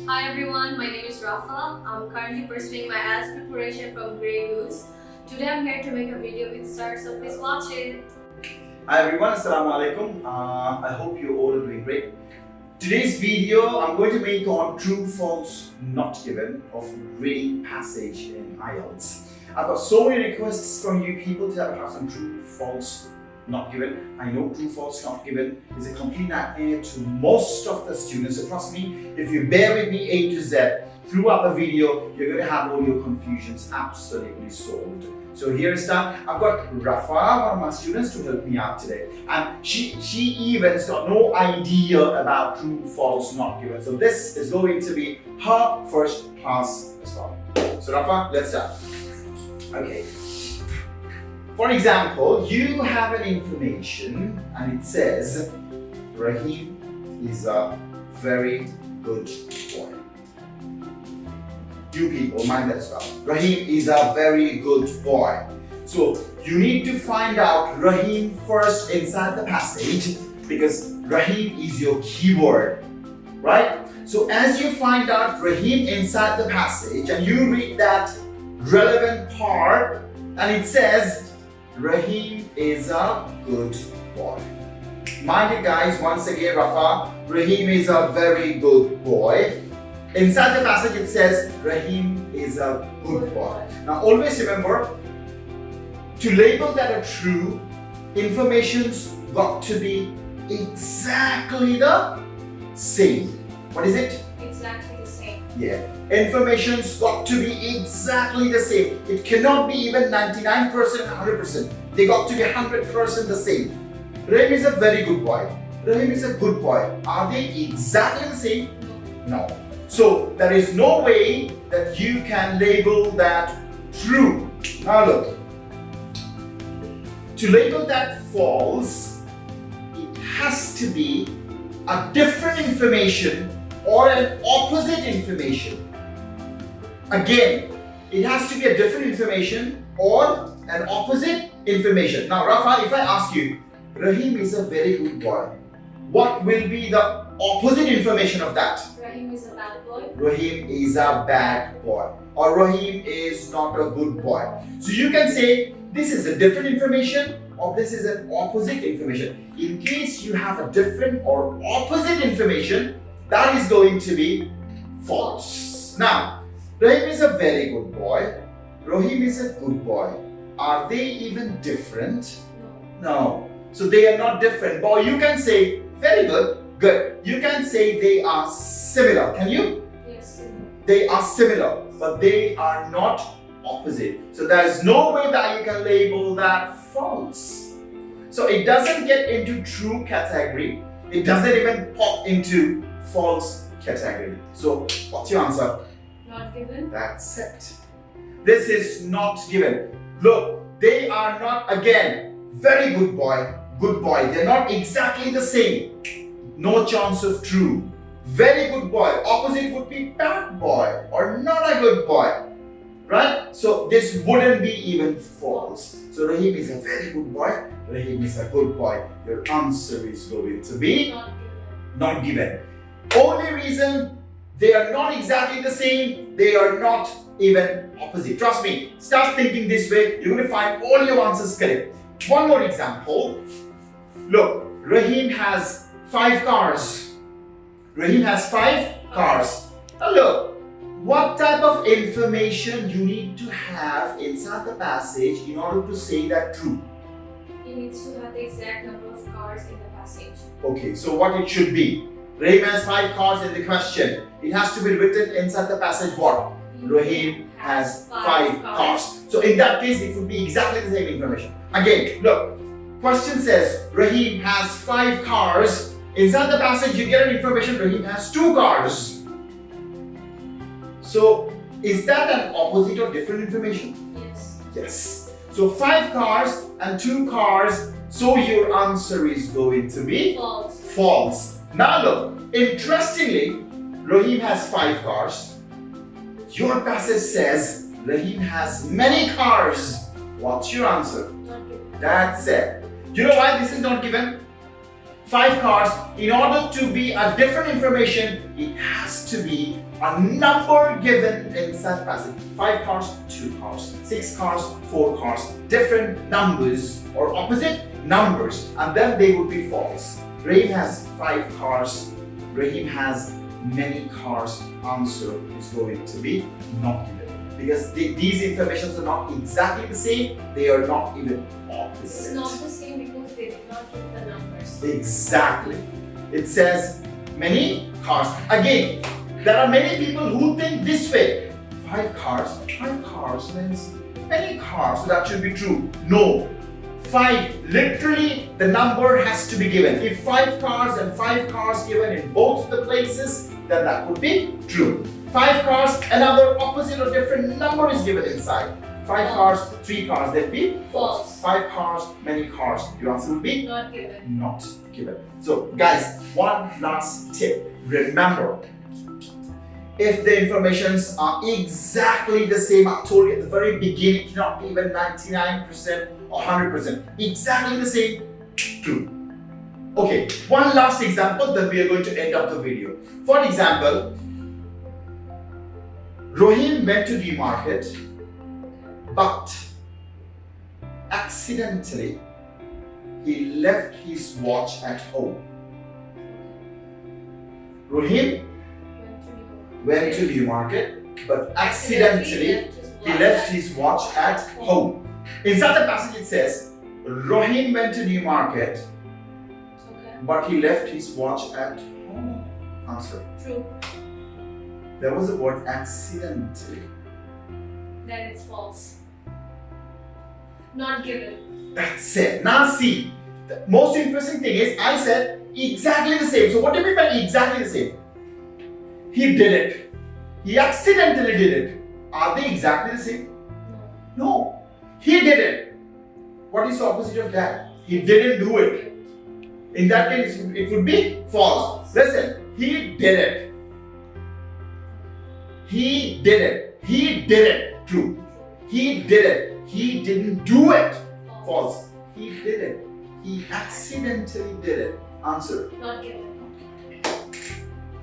Hi everyone, my name is Rafa. I'm currently pursuing my IElTS preparation from Goose. Today I'm here to make a video with stars, so please watch it. Hi everyone, Assalamu alaikum. I hope you all are doing great. Today's video I'm going to make on true, false, not given of reading passage in IElTS. I've got so many requests from you people to have a class on true, false, not given. I know true, false, not given is a complete nightmare to most of the students. So trust me, if you bear with me A to Z throughout the video, you're going to have all your confusions absolutely solved. So here is that. I've got Rafa, one of my students, to help me out today. And she even has got no idea about true, false, not given. So this is going to be her first class as well. So Rafa, let's start. Okay. For example, you have an information and it says Rahim is a very good boy. You people mind that as well. Rahim is a very good boy. So you need to find out Rahim first inside the passage because Rahim is your keyword, right? So as you find out Rahim inside the passage and you read that relevant part and it says Rahim is a good boy. Mind it guys, once again Rafa, Rahim is a very good boy. Inside the passage it says Rahim is a good boy. Now always remember, to label that a true, information's got to be exactly the same. What is it? Exactly the same. Yeah. Information's got to be exactly the same. It cannot be even 99% and 100%. They got to be 100% the same. Rahim is a very good boy. Rahim is a good boy. Are they exactly the same? No. So there is no way that you can label that true. Now look. To label that false, it has to be a different information or an opposite information. Again, it has to be a different information or an opposite information. Now, Rafa, if I ask you, Rahim is a very good boy, what will be the opposite information of that? Rahim is a bad boy. Rahim is a bad boy. Or Rahim is not a good boy. So you can say this is a different information or this is an opposite information. In case you have a different or opposite information, that is going to be false. Now, Rahim is a very good boy. Rahim is a good boy. Are they even different? No. So they are not different. But you can say very good, good. You can say they are similar. Can you? Yes, similar. They are similar, but they are not opposite. So there is no way that you can label that false. So it doesn't get into true category. It doesn't even pop into false category. So what's your answer? Not given. That's it. This is not given. Look, they are not, again, very good boy, good boy. They're not exactly the same. No chance of true. Very good boy. Opposite would be bad boy or not a good boy. Right? So this wouldn't be even false. So Rahim is a very good boy. Rahim is a good boy. Your answer is going to be not given. Only reason they are not exactly the same, they are not even opposite. Trust me, start thinking this way, you're going to find all your answers correct. One more example. Look, Rahim has 5 cars. Rahim has 5 cars. Now look, what type of information you need to have inside the passage in order to say that true? He needs to have the exact number of cars in the passage. Okay, so what it should be? Rahim has 5 cars in the question. It has to be written inside the passage what? Rahim has 5 cars. So in that case, it would be exactly the same information. Again, look, question says Rahim has 5 cars. Inside the passage, you get an information Rahim has 2 cars. So is that an opposite or different information? Yes. Yes. So 5 cars and 2 cars. So your answer is going to be False. false. Now look, interestingly, Rahim has 5 cars. Your passage says Rahim has many cars. What's your answer? Not given. That's it. You know why this is not given? 5 cars. In order to be a different information, it has to be a number given inside the passage. 5 cars, 2 cars, 6 cars, 4 cars, different numbers or opposite numbers, and then they would be false. Rahim has 5 cars, Rahim has many cars. Answer is going to be not given. Because these informations are not exactly the same, they are not even opposite. It's not the same because they did not give the numbers. Exactly. It says many cars. Again, there are many people who think this way. 5 cars means many cars, so that should be true. No. 5, literally the number has to be given. If 5 cars and 5 cars given in both the places, then that would be true. 5 cars, another opposite or different number is given inside. 5 cars, 3 cars, that would be false. 5 cars, many cars. Your answer would be not given. Not given. So guys, one last tip. Remember, if the informations are exactly the same, I told you at the very beginning, cannot be even 99% or 100%. Exactly the same, true. Okay, one last example, then we are going to end up the video. For example, Rahim went to the market, but accidentally he left his watch at home. Rahim went to the market, but accidentally he left his watch at home. Inside the passage it says, Rahim went to the market, but he left his watch at home. Answer. True. There was a word accidentally. Then it's false. Not given. That's it. Now see, the most interesting thing is I said exactly the same. So what do you mean by exactly the same? He did it. He accidentally did it. Are they exactly the same? No. He did it. What is the opposite of that? He didn't do it. In that case, it would be false. Listen, he did it. He did it. He did it. True. He did it. He didn't do it. False. He did it. He accidentally did it. Answer. Not given.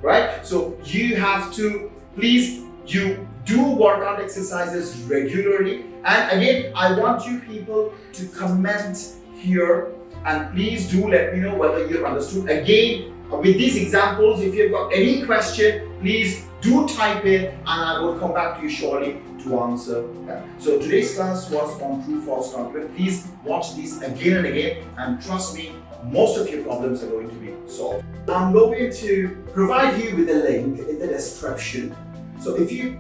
Right? So you have to, please, you do workout exercises regularly. And again, I want you people to comment here and please do let me know whether you've understood. Again, with these examples, if you've got any question, please do type in and I will come back to you shortly to answer them. So today's class was on true false confidence. Please watch these again and again, and trust me, most of your problems are going to be solved. I'm going to provide you with a link in the description. So if you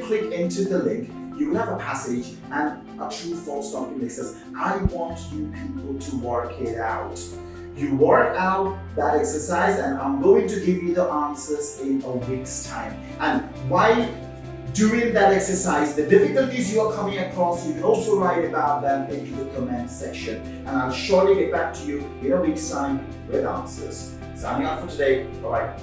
click into the link, you will have a passage and a true false confidence says, I want you people to work it out. You work out that exercise and I'm going to give you the answers in a week's time. And while doing that exercise, the difficulties you are coming across, you can also write about them into the comment section. And I'll surely get back to you in a week's time with answers. Signing off for today. Bye-bye.